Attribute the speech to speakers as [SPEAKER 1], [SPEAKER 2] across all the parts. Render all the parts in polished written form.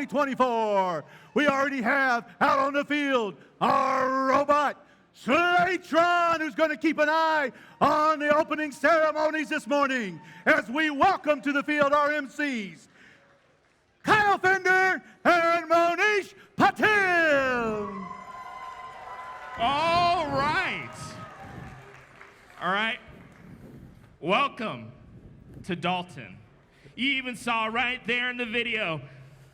[SPEAKER 1] 2024. We already have out on the field our robot, Slatron, who's going to keep an eye on the opening ceremonies this morning as we welcome to the field our MCs, Kyle Fender and Monish Patil.
[SPEAKER 2] All right. Welcome to Dalton. You even saw right there in the video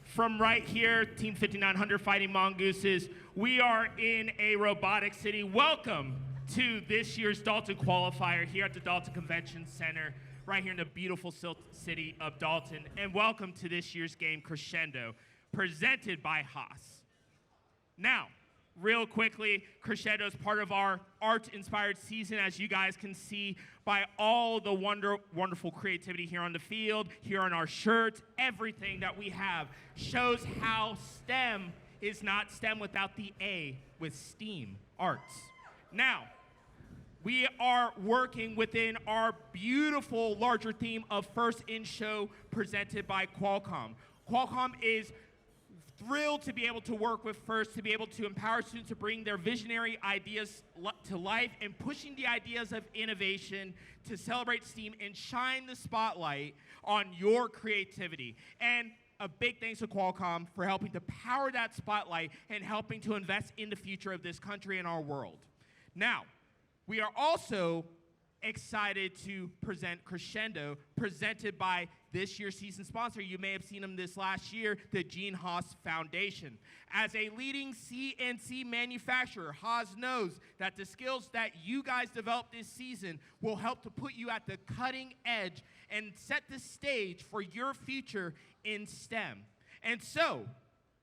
[SPEAKER 2] from right here, Team 5900 fighting mongooses. We are in a robotic city. Welcome to this year's Dalton qualifier here at the Dalton Convention Center, right here in the beautiful city of Dalton. And welcome to this year's game, Crescendo, presented by Haas. Now, real quickly, Crescendo is part of our art-inspired season, as you guys can see by all the wonderful creativity here on the field, here on our shirts. Everything that we have shows how STEM is not STEM without the A, with STEAM, arts. Now, we are working within our beautiful larger theme of First in Show presented by Qualcomm. Qualcomm is thrilled to be able to work with FIRST, to be able to empower students to bring their visionary ideas to life and pushing the ideas of innovation to celebrate STEAM and shine the spotlight on your creativity. And a big thanks to Qualcomm for helping to power that spotlight and helping to invest in the future of this country and our world. Now, we are also excited to present Crescendo, presented by this year's season sponsor. You may have seen them this last year, the Gene Haas Foundation. As a leading CNC manufacturer, Haas knows that the skills that you guys develop this season will help to put you at the cutting edge and set the stage for your future in STEM. And so,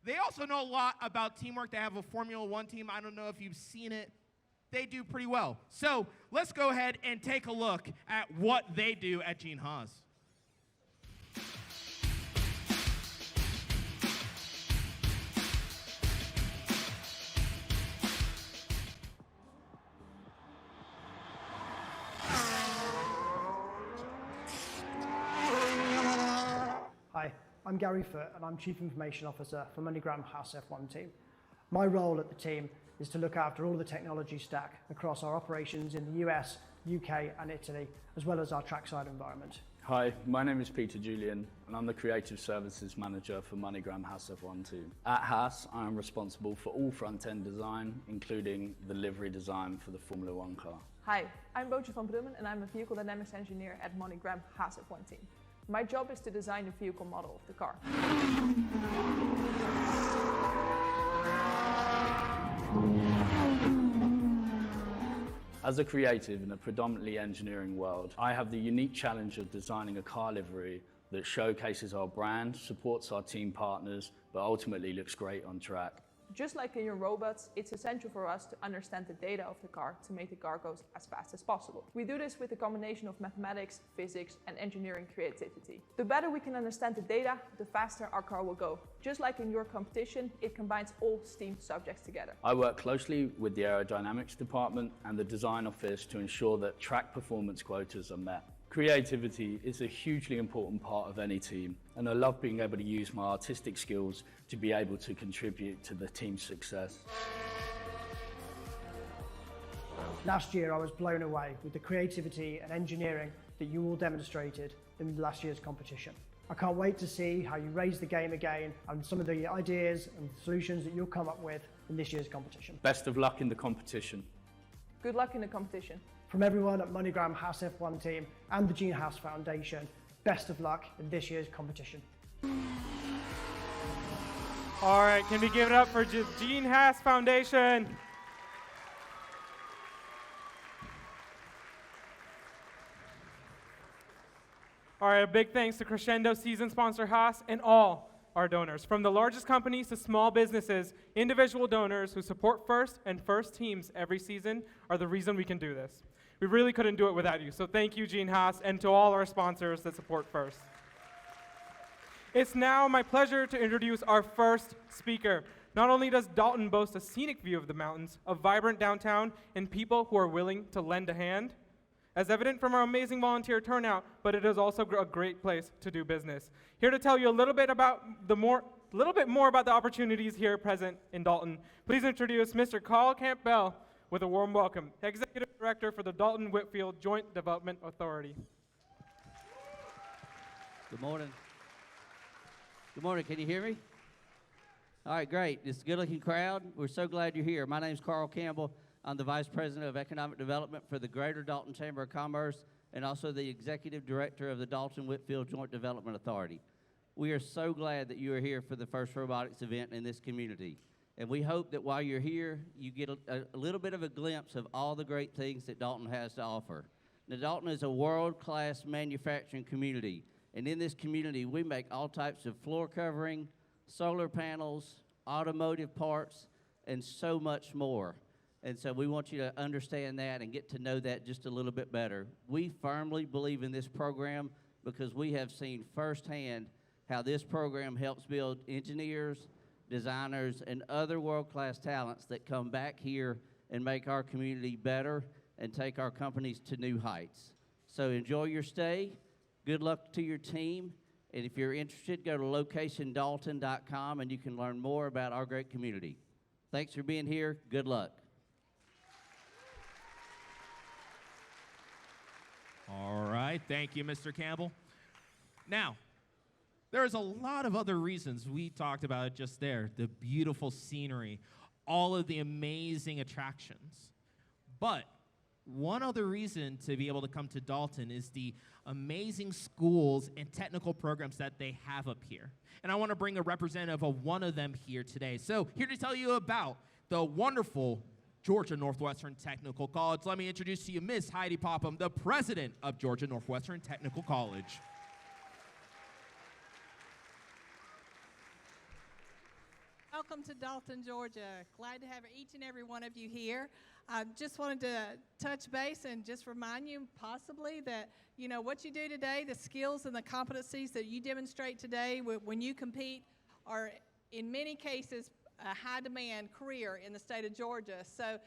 [SPEAKER 2] they also know a lot about teamwork. They have a Formula One team. I don't know if you've seen it. They do pretty well. So let's go ahead and take a look at what they do at Gene Haas.
[SPEAKER 3] Hi, I'm Gary Foote and I'm Chief Information Officer for MoneyGram Haas F1 team. My role at the team is to look after all the technology stack across our operations in the US, UK and Italy, as well as our trackside environment.
[SPEAKER 4] Hi, my name is Peter Julian and I'm the Creative Services Manager for MoneyGram Haas F1 team. At Haas, I am responsible for all front-end design, including the livery design for the Formula One car.
[SPEAKER 5] Hi, I'm Bootje van Brummen and I'm a Vehicle Dynamics Engineer at MoneyGram Haas F1 team. My job is to design the vehicle model of the car.
[SPEAKER 4] As a creative in a predominantly engineering world, I have the unique challenge of designing a car livery that showcases our brand, supports our team partners, but ultimately looks great on track.
[SPEAKER 5] Just like in your robots, it's essential for us to understand the data of the car to make the car go as fast as possible. We do this with a combination of mathematics, physics, and engineering creativity. The better we can understand the data, the faster our car will go. Just like in your competition, it combines all STEAM subjects together.
[SPEAKER 4] I work closely with the aerodynamics department and the design office to ensure that track performance quotas are met. Creativity is a hugely important part of any team, and I love being able to use my artistic skills to be able to contribute to the team's success.
[SPEAKER 3] Last year I was blown away with the creativity and engineering that you all demonstrated in last year's competition. I can't wait to see how you raise the game again and some of the ideas and solutions that you'll come up with in this year's competition.
[SPEAKER 4] Best of luck in the competition.
[SPEAKER 5] Good luck in the competition.
[SPEAKER 3] From everyone at MoneyGram Haas F1 team and the Gene Haas Foundation, best of luck in this year's competition.
[SPEAKER 6] All right, can we give it up for Gene Haas Foundation? All right, a big thanks to Crescendo season sponsor Haas and all our donors. From the largest companies to small businesses, individual donors who support FIRST and FIRST teams every season are the reason we can do this. We really couldn't do it without you, so thank you, Gene Haas, and to all our sponsors that support FIRST. It's now my pleasure to introduce our first speaker. Not only does Dalton boast a scenic view of the mountains, a vibrant downtown, and people who are willing to lend a hand, as evident from our amazing volunteer turnout, but it is also a great place to do business. Here to tell you a little bit about a little bit more about the opportunities here present in Dalton, please introduce Mr. Carl Campbell with a warm welcome, Executive Director for the Dalton-Whitfield Joint Development Authority.
[SPEAKER 7] Good morning. Good morning. Can you hear me? All right, great. It's a good-looking crowd. We're so glad you're here. My name's Carl Campbell. I'm the Vice President of Economic Development for the Greater Dalton Chamber of Commerce and also the Executive Director of the Dalton-Whitfield Joint Development Authority. We are so glad that you are here for the first robotics event in this community. And we hope that while you're here, you get a little bit of a glimpse of all the great things that Dalton has to offer. Now, Dalton is a world-class manufacturing community. And in this community, we make all types of floor covering, solar panels, automotive parts, and so much more. And so we want you to understand that and get to know that just a little bit better. We firmly believe in this program because we have seen firsthand how this program helps build engineers, designers, and other world-class talents that come back here and make our community better and take our companies to new heights. So enjoy your stay. Good luck to your team. And if you're interested, go to locationdalton.com and you can learn more about our great community. Thanks for being here. Good luck.
[SPEAKER 2] All right, thank you, Mr. Campbell. Now, there's a lot of other reasons we talked about it just there. The beautiful scenery, all of the amazing attractions. But one other reason to be able to come to Dalton is the amazing schools and technical programs that they have up here. And I want to bring a representative of one of them here today. So here to tell you about the wonderful Georgia Northwestern Technical College, let me introduce to you Miss Heidi Popham, the president of Georgia Northwestern Technical College.
[SPEAKER 8] Welcome to Dalton, Georgia. Glad to have each and every one of you here. I just wanted to touch base and just remind you possibly that, you know, what you do today, the skills and the competencies that you demonstrate today when you compete are in many cases a high demand career in the state of Georgia. So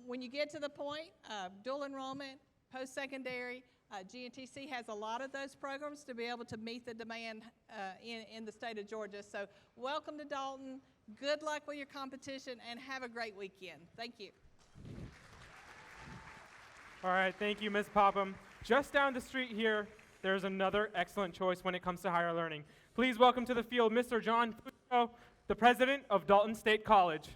[SPEAKER 8] when you get to the point of dual enrollment, post-secondary, GNTC has a lot of those programs to be able to meet the demand in the state of Georgia. So welcome to Dalton. Good luck with your competition and have a great weekend. Thank you.
[SPEAKER 6] All right, thank you, Ms. Popham. Just down the street here, there's another excellent choice when it comes to higher learning. Please welcome to the field Mr. John Fusco, the president of Dalton State College.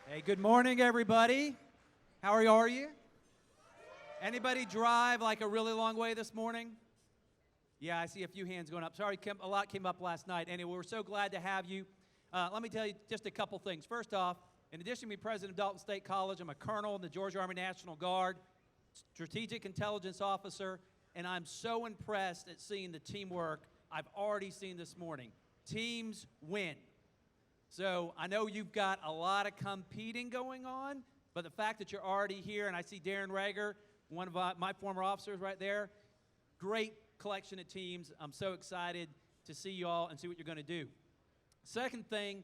[SPEAKER 9] Hey, good morning, everybody. How are you? Anybody drive like a really long way this morning? Yeah, I see a few hands going up. Sorry, a lot came up last night. Anyway, we're so glad to have you. Let me tell you just a couple things. First off, in addition to being president of Dalton State College, I'm a colonel in the Georgia Army National Guard, strategic intelligence officer, and I'm so impressed at seeing the teamwork I've already seen this morning. Teams win. So I know you've got a lot of competing going on, but the fact that you're already here, and I see Darren Rager, one of my former officers right there, great collection of teams. I'm so excited to see you all and see what you're going to do. Second thing,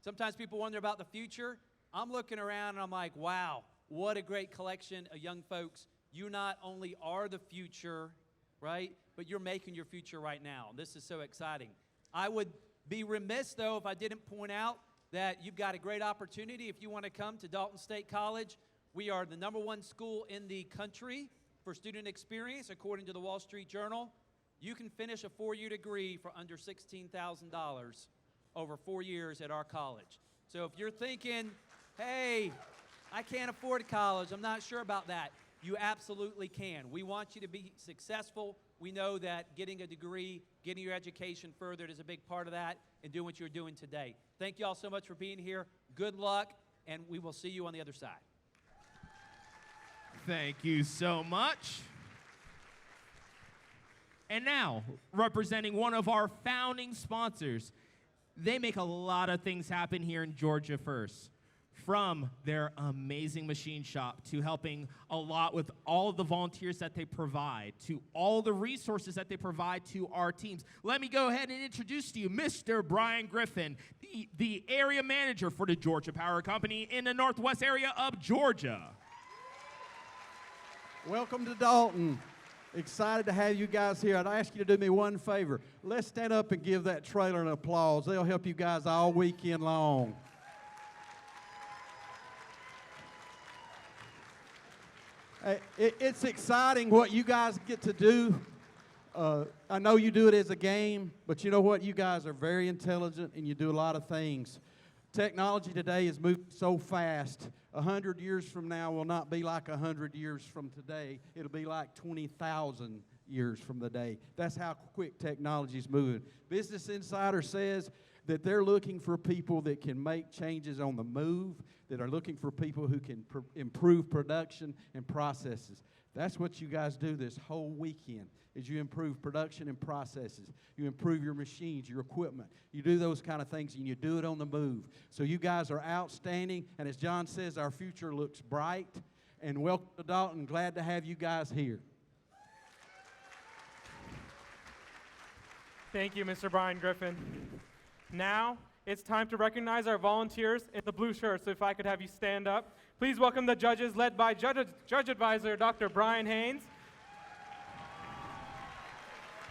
[SPEAKER 9] sometimes people wonder about the future. I'm looking around and I'm like, wow, what a great collection of young folks. You not only are the future, right, but you're making your future right now. This is so exciting. I would be remiss, though, if I didn't point out that you've got a great opportunity if you want to come to Dalton State College. We are the #1 school in the country for student experience, according to the Wall Street Journal. You can finish a 4-year degree for under $16,000 over 4 years at our college. So if you're thinking, hey, I can't afford college, I'm not sure about that, you absolutely can. We want you to be successful. We know that getting a degree, getting your education furthered is a big part of that, and doing what you're doing today. Thank you all so much for being here. Good luck, and we will see you on the other side.
[SPEAKER 2] Thank you so much. And now, representing one of our founding sponsors, they make a lot of things happen here in Georgia First. From their amazing machine shop to helping a lot with all of the volunteers that they provide, to all the resources that they provide to our teams. Let me go ahead and introduce to you Mr. Brian Griffin, the area manager for the Georgia Power Company in the Northwest area of Georgia.
[SPEAKER 10] Welcome to Dalton. Excited to have you guys here. I'd ask you to do me one favor. Let's stand up and give that trailer an applause. They'll help you guys all weekend long. It's exciting what you guys get to do. I know you do it as a game, but you know what? You guys are very intelligent and you do a lot of things. Technology today is moving so fast. 100 years from now will not be like 100 years from today. It'll be like 20,000 years from the day. That's how quick technology is moving. Business Insider says that they're looking for people that can make changes on the move, that are looking for people who can improve production and processes. That's what you guys do this whole weekend, is you improve production and processes. You improve your machines, your equipment. You do those kind of things, and you do it on the move. So you guys are outstanding, and as John says, our future looks bright. And welcome to Dalton. Glad to have you guys here.
[SPEAKER 6] Thank you, Mr. Brian Griffin. Now, it's time to recognize our volunteers in the blue shirts. So if I could have you stand up. Please welcome the judges, led by Judge Advisor Dr. Brian Haynes.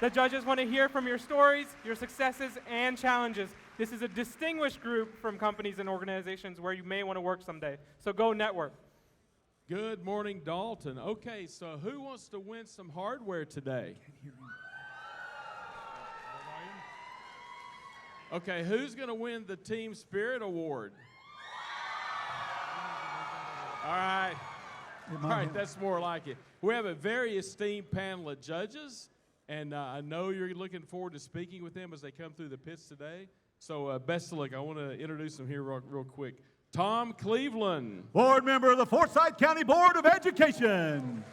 [SPEAKER 6] The judges want to hear from your stories, your successes, and challenges. This is a distinguished group from companies and organizations where you may want to work someday. So go network.
[SPEAKER 11] Good morning, Dalton. Okay, so who wants to win some hardware today? Okay, who's going to win the Team Spirit Award? All right. All right, that's more like it. We have a very esteemed panel of judges, and I know you're looking forward to speaking with them as they come through the pits today. So best of luck. I want to introduce them here real quick. Tom Cleveland.
[SPEAKER 1] Board member of the Forsyth County Board of Education.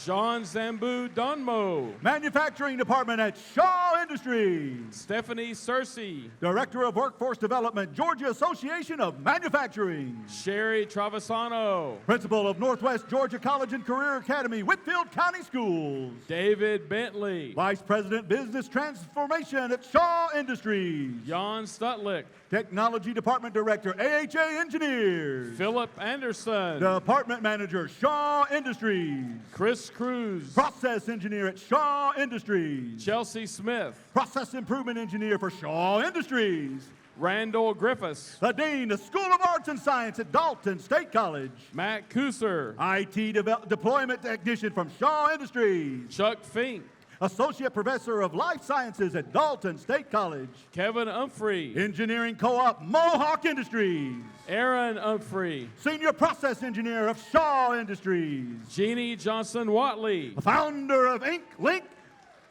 [SPEAKER 11] Jean Zambu Donmo.
[SPEAKER 1] Manufacturing Department at Shaw Industries.
[SPEAKER 11] Stephanie Searcy.
[SPEAKER 1] Director of Workforce Development, Georgia Association of Manufacturing.
[SPEAKER 11] Sherry Travisano.
[SPEAKER 1] Principal of Northwest Georgia College and Career Academy, Whitfield County Schools.
[SPEAKER 11] David Bentley.
[SPEAKER 1] Vice President, Business Transformation at Shaw Industries.
[SPEAKER 11] Jan Stutlick.
[SPEAKER 1] Technology Department Director, AHA Engineers.
[SPEAKER 11] Philip Anderson.
[SPEAKER 1] Department Manager, Shaw Industries.
[SPEAKER 11] Chris Cruz.
[SPEAKER 1] Process Engineer at Shaw Industries.
[SPEAKER 11] Chelsea Smith.
[SPEAKER 1] Process Improvement Engineer for Shaw Industries.
[SPEAKER 11] Randall Griffiths.
[SPEAKER 1] The Dean of School of Arts and Science at Dalton State College.
[SPEAKER 11] Matt Kuser.
[SPEAKER 1] IT Deployment Technician from Shaw Industries.
[SPEAKER 11] Chuck Fink.
[SPEAKER 1] Associate Professor of Life Sciences at Dalton State College.
[SPEAKER 11] Kevin Humphrey.
[SPEAKER 1] Engineering Co-op, Mohawk Industries.
[SPEAKER 11] Aaron Humphrey.
[SPEAKER 1] Senior Process Engineer of Shaw Industries.
[SPEAKER 11] Jeannie Johnson Watley.
[SPEAKER 1] Founder of Ink Link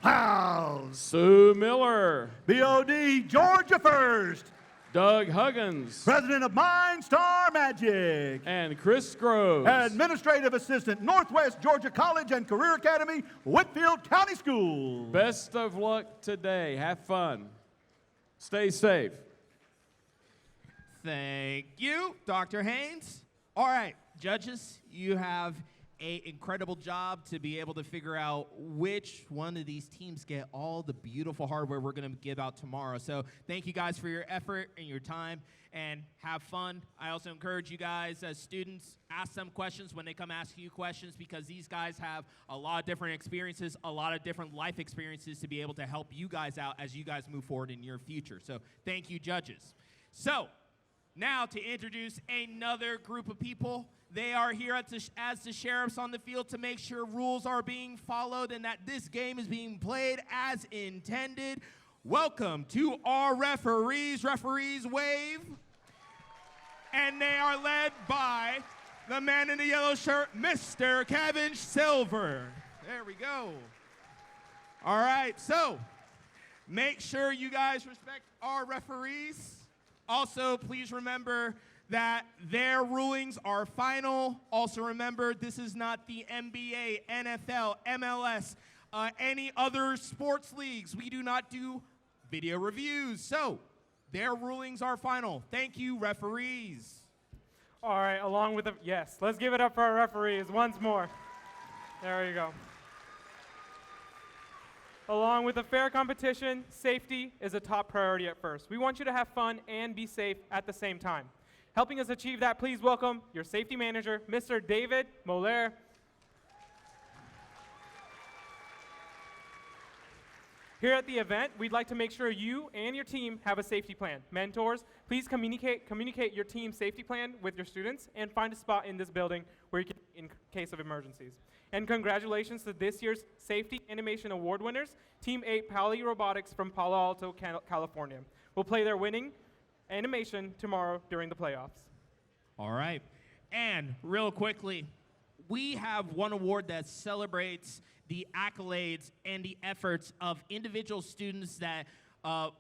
[SPEAKER 1] House.
[SPEAKER 11] Sue Miller.
[SPEAKER 1] BOD, Georgia First.
[SPEAKER 11] Doug Huggins.
[SPEAKER 1] President of MindStar Magic.
[SPEAKER 11] And Chris Groves.
[SPEAKER 1] Administrative Assistant, Northwest Georgia College and Career Academy, Whitfield County Schools.
[SPEAKER 11] Best of luck today. Have fun. Stay safe.
[SPEAKER 2] Thank you, Dr. Haynes. All right, judges, you have an incredible job to be able to figure out which one of these teams get all the beautiful hardware we're going to give out tomorrow. So thank you guys for your effort and your time, and have fun. I also encourage you guys as students, ask them questions when they come ask you questions, because these guys have a lot of different experiences, a lot of different life experiences to be able to help you guys out as you guys move forward in your future. So thank you, judges. So now to introduce another group of people. They are here as the sheriffs on the field to make sure rules are being followed and that this game is being played as intended. Welcome to our referees. Referees wave. And they are led by the man in the yellow shirt, Mr. Kevin Silver. There we go. All right, so make sure you guys respect our referees. Also, please remember that their rulings are final. Also remember, this is not the NBA, NFL, MLS, any other sports leagues. We do not do video reviews. So their rulings are final. Thank you, referees.
[SPEAKER 6] All right, along with the, yes, let's give it up for our referees once more. There you go. Along with a fair competition, safety is a top priority at First. We want you to have fun and be safe at the same time. Helping us achieve that, please welcome your safety manager, Mr. David Moller. Here at the event, we'd like to make sure you and your team have a safety plan. Mentors, please communicate your team's safety plan with your students and find a spot in this building where you can, in case of emergencies. And congratulations to this year's Safety Animation Award winners, Team 8 Pali Robotics from Palo Alto, California. Will play their winning animation tomorrow during the playoffs.
[SPEAKER 2] All right. And real quickly, we have one award that celebrates the accolades and the efforts of individual students that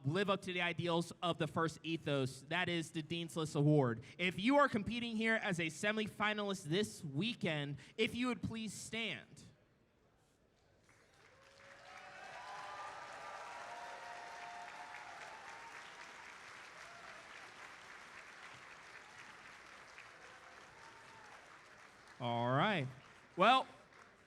[SPEAKER 2] live up to the ideals of the FIRST ethos. That is the Dean's List Award. If you are competing here as a semifinalist this weekend, if you would please stand. All right. Well,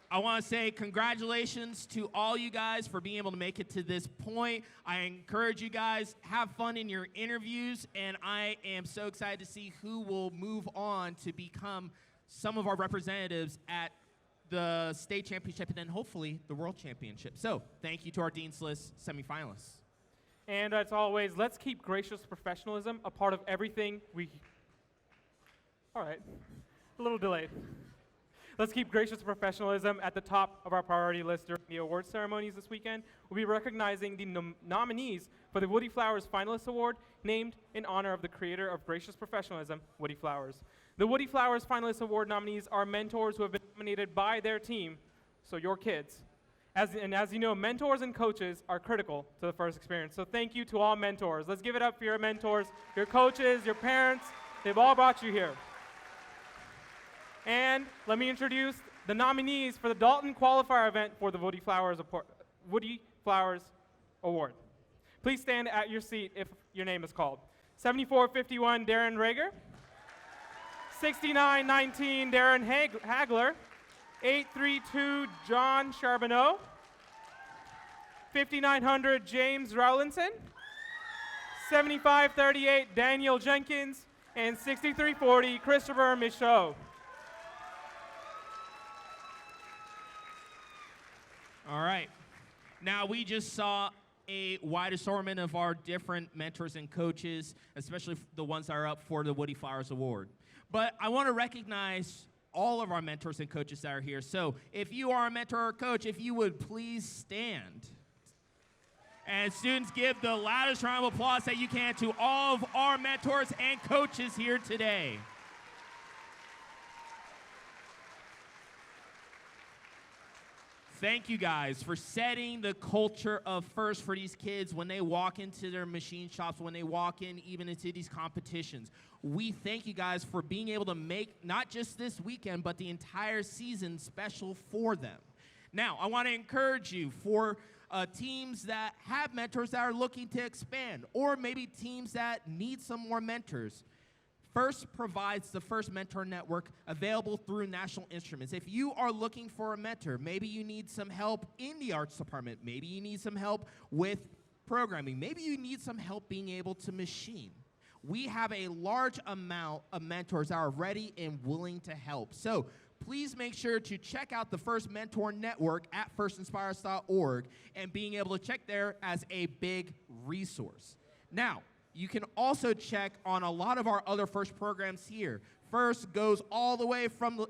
[SPEAKER 2] I want to say congratulations to all you guys for being able to make it to this point. I encourage you guys, have fun in your interviews, and I am so excited to see who will move on to become some of our representatives at the state championship and then hopefully the world championship. So thank you to our Dean's List semifinalists.
[SPEAKER 6] And as always, let's keep gracious professionalism a part of everything we... All right, a little delayed. Let's keep gracious professionalism at the top of our priority list during the award ceremonies this weekend. We'll be recognizing the nominees for the Woody Flowers Finalist Award, named in honor of the creator of gracious professionalism, Woody Flowers. The Woody Flowers Finalist Award nominees are mentors who have been nominated by their team, so your kids. As you know, mentors and coaches are critical to the FIRST experience. So thank you to all mentors. Let's give it up for your mentors, your coaches, your parents. They've all brought you here. And let me introduce the nominees for the Dalton qualifier event for the Woody Flowers Award. Please stand at your seat if your name is called. 7451, Darren Rager. 6919, Darren Hagler. 832, John Charbonneau. 5900, James Rowlinson. 7538, Daniel Jenkins. And 6340, Christopher Michaud.
[SPEAKER 2] All right. Now, we just saw a wide assortment of our different mentors and coaches, especially the ones that are up for the Woody Flowers Award. But I want to recognize all of our mentors and coaches that are here. So if you are a mentor or coach, if you would please stand. And students, give the loudest round of applause that you can to all of our mentors and coaches here today. Thank you guys for setting the culture of FIRST for these kids when they walk into their machine shops, when they walk in even into these competitions. We thank you guys for being able to make not just this weekend, but the entire season special for them. Now, I want to encourage you for teams that have mentors that are looking to expand, or maybe teams that need some more mentors. FIRST provides the FIRST Mentor Network available through National Instruments. If you are looking for a mentor, maybe you need some help in the arts department, maybe you need some help with programming, maybe you need some help being able to machine. We have a large amount of mentors that are ready and willing to help. So please make sure to check out the FIRST Mentor Network at firstinspires.org and being able to check there as a big resource. Now, you can also check on a lot of our other FIRST programs here. FIRST goes all the way from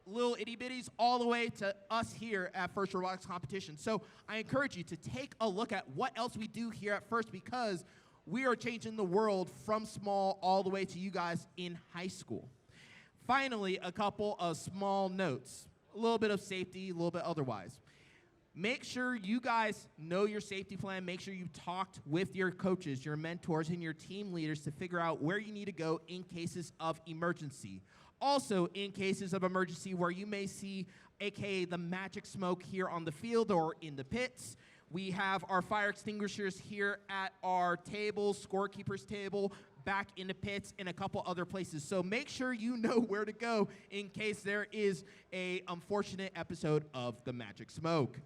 [SPEAKER 2] little itty bitties all the way to us here at FIRST Robotics Competition. So I encourage you to take a look at what else we do here at FIRST, because we are changing the world from small all the way to you guys in high school. Finally, a couple of small notes. A little bit of safety, a little bit otherwise. Make sure you guys know your safety plan. Make sure you've talked with your coaches, your mentors, and your team leaders to figure out where you need to go in cases of emergency. Also, in cases of emergency where you may see, aka the magic smoke here on the field or in the pits, we have our fire extinguishers here at our table, scorekeeper's table, back in the pits, and a couple other places. So make sure you know where to go in case there is an unfortunate episode of the magic smoke.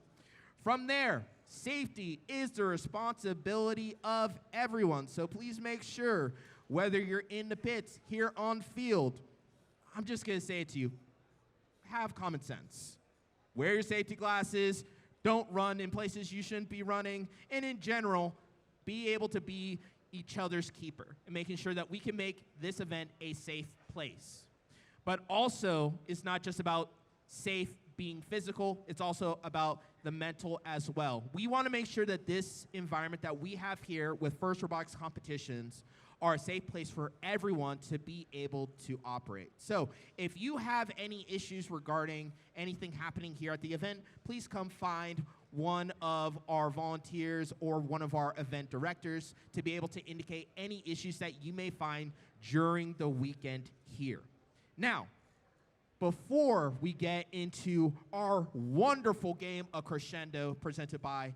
[SPEAKER 2] From there, safety is the responsibility of everyone. So please make sure, whether you're in the pits, here on field, I'm just going to say it to you, have common sense. Wear your safety glasses, don't run in places you shouldn't be running, and in general, be able to be each other's keeper and making sure that we can make this event a safe place. But also, it's not just about safe being physical, it's also about the mental as well. We want to make sure that this environment that we have here with FIRST Robotics competitions are a safe place for everyone to be able to operate. So if you have any issues regarding anything happening here at the event, please come find one of our volunteers or one of our event directors to be able to indicate any issues that you may find during the weekend here. Now, before we get into our wonderful game of Crescendo presented by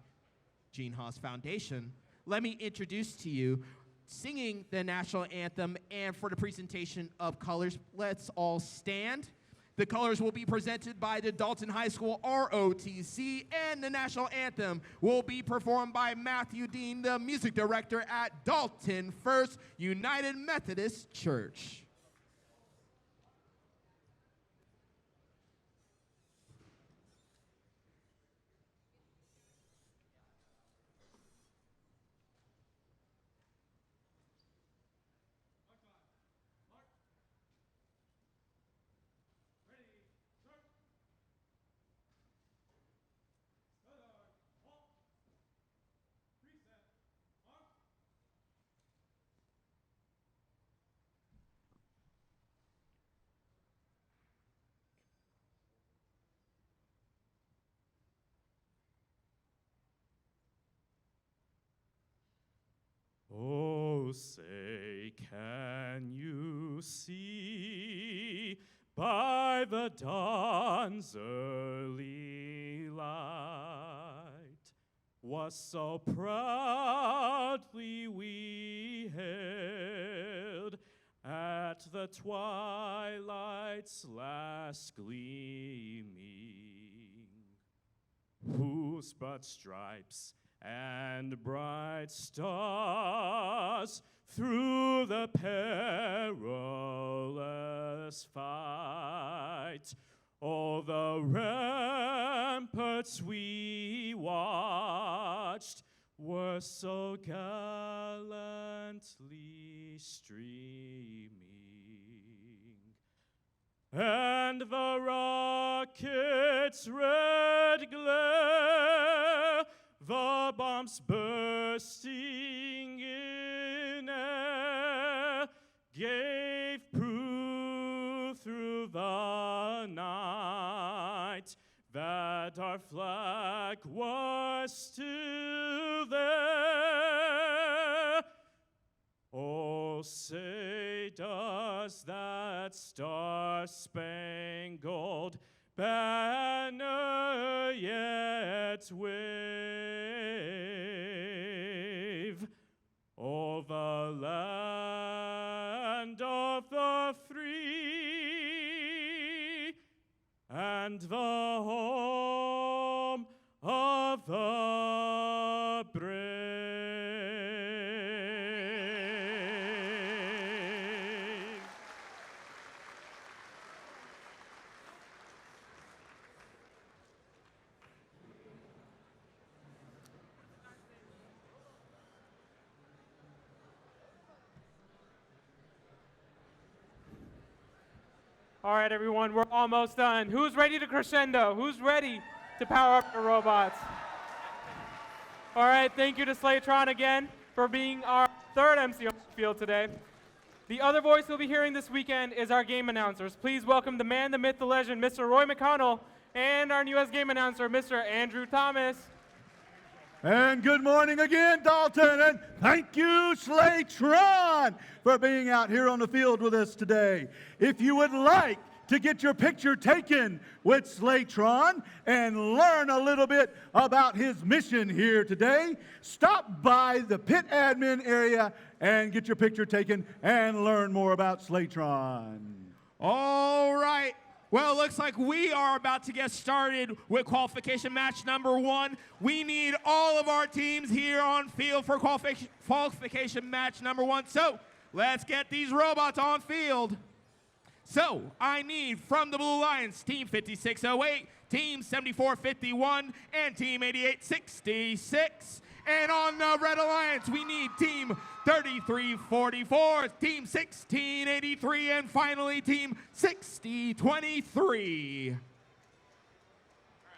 [SPEAKER 2] Gene Haas Foundation, let me introduce to you singing the national anthem, and for the presentation of colors, let's all stand. The colors will be presented by the Dalton High School ROTC, and the national anthem will be performed by Matthew Dean, the music director at Dalton First United Methodist Church.
[SPEAKER 12] Oh, say, can you see by the dawn's early light what so proudly we hailed at the twilight's last gleaming, whose broad stripes and bright stars through the perilous fight, all the ramparts we watched were so gallantly streaming, and the rocket's red glare, the bombs bursting in air, gave proof through the night that our flag was still there. Oh, say, does that star-spangled banner yet wave o'er the land of the free and the home of the brave?
[SPEAKER 6] All right, everyone, we're almost done. Who's ready to crescendo? Who's ready to power up the robots? All right, thank you to Slatron again for being our third MC on the field today. The other voice we'll be hearing this weekend is our game announcers. Please welcome the man, the myth, the legend, Mr. Roy McConnell, and our newest game announcer, Mr. Andrew Thomas.
[SPEAKER 1] And good morning again, Dalton, and thank you, Slatron, for being out here on the field with us today. If you would like to get your picture taken with Slatron and learn a little bit about his mission here today, stop by the pit admin area and get your picture taken and learn more about Slatron.
[SPEAKER 2] All right. Well, it looks like we are about to get started with qualification match number 1. We need all of our teams here on field for qualification match number 1. So let's get these robots on field. So I need from the Blue Lions, Team 5608, Team 7451, and Team 8866. And on the Red Alliance, we need Team 3344, Team 1683, and finally Team 6023.